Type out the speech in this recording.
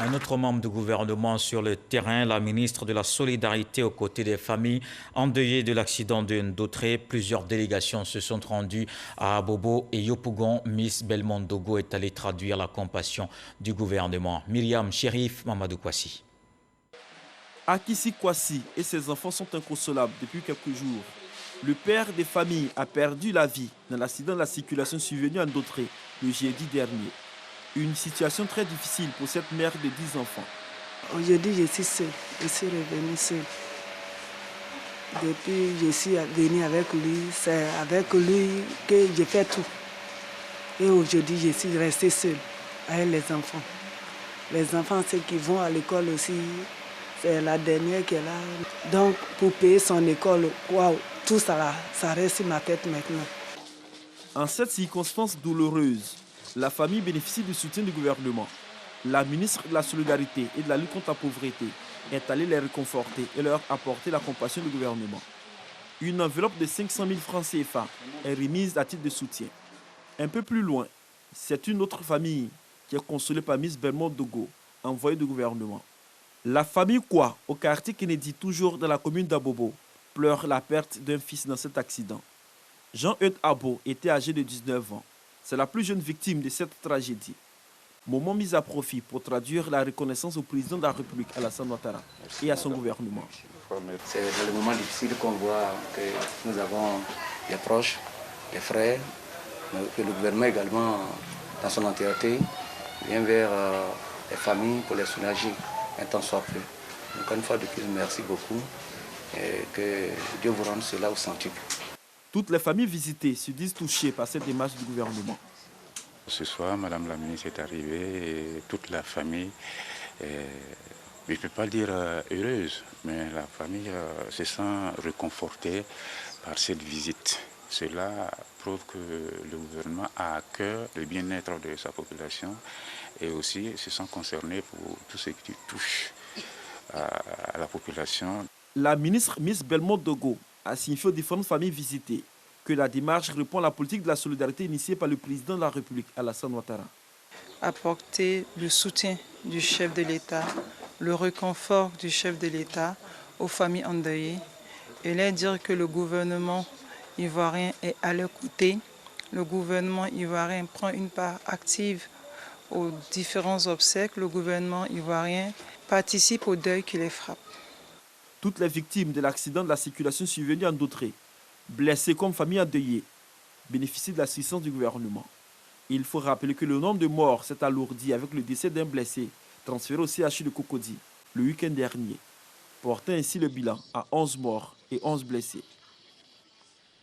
Un autre membre du gouvernement sur le terrain, la ministre de la Solidarité aux côtés des familles endeuillées de l'accident de Ndotré. Plusieurs délégations se sont rendues à Abobo et Yopougon. Miss Belmondo Dogo est allée traduire la compassion du gouvernement. Myriam Chérif, Mamadou Kwasi. Akissi Kwasi et ses enfants sont inconsolables depuis quelques jours. Le père des familles a perdu la vie dans l'accident de la circulation survenu à Ndotré le jeudi dernier. Une situation très difficile pour cette mère de 10 enfants. Aujourd'hui, je suis seule. Je suis revenue seule. Depuis que je suis venue avec lui, c'est avec lui que je fais tout. Et aujourd'hui, je suis restée seule avec les enfants. Les enfants, ceux qui vont à l'école aussi, c'est la dernière qui est là. Donc, pour payer son école, waouh, tout ça, ça reste sur ma tête maintenant. En cette circonstance douloureuse, la famille bénéficie du soutien du gouvernement. La ministre de la Solidarité et de la lutte contre la pauvreté est allée les réconforter et leur apporter la compassion du gouvernement. Une enveloppe de 500 000 francs CFA est remise à titre de soutien. Un peu plus loin, c'est une autre famille qui est consolée par Miss Belmondo Dogo, envoyée du gouvernement. La famille Kwa, au quartier Kennedy, toujours dans la commune d'Abobo, pleure la perte d'un fils dans cet accident. Jean-Eudes Abo était âgé de 19 ans. C'est la plus jeune victime de cette tragédie. Moment mis à profit pour traduire la reconnaissance au président de la République, Alassane Ouattara, et à son gouvernement. C'est dans le moment difficile qu'on voit que nous avons les proches, les frères, mais que le gouvernement également, dans son entièreté, vient vers les familles pour les soulager un temps soit peu. Donc une fois de plus, merci beaucoup et que Dieu vous rende cela au centuple. Toutes les familles visitées se disent touchées par cette démarche du gouvernement. Ce soir, Madame la ministre est arrivée et toute la famille, je ne peux pas dire heureuse, mais la famille se sent réconfortée par cette visite. Cela prouve que le gouvernement a à cœur le bien-être de sa population et aussi se sent concerné pour tout ce qui touche à la population. La ministre Miss Belmondo Dogo a signifié aux différentes familles visitées que la démarche répond à la politique de la solidarité initiée par le président de la République, Alassane Ouattara. Apporter le soutien du chef de l'État, le réconfort du chef de l'État aux familles endeuillées et leur dire que le gouvernement ivoirien est à leur côté. Le gouvernement ivoirien prend une part active aux différents obsèques. Le gouvernement ivoirien participe au deuil qui les frappe. Toutes les victimes de l'accident de la circulation survenu à Ndotré, blessées comme famille endeuillée, bénéficient de l'assistance du gouvernement. Il faut rappeler que le nombre de morts s'est alourdi avec le décès d'un blessé transféré au CHU de Cocody le week-end dernier, portant ainsi le bilan à 11 morts et 11 blessés.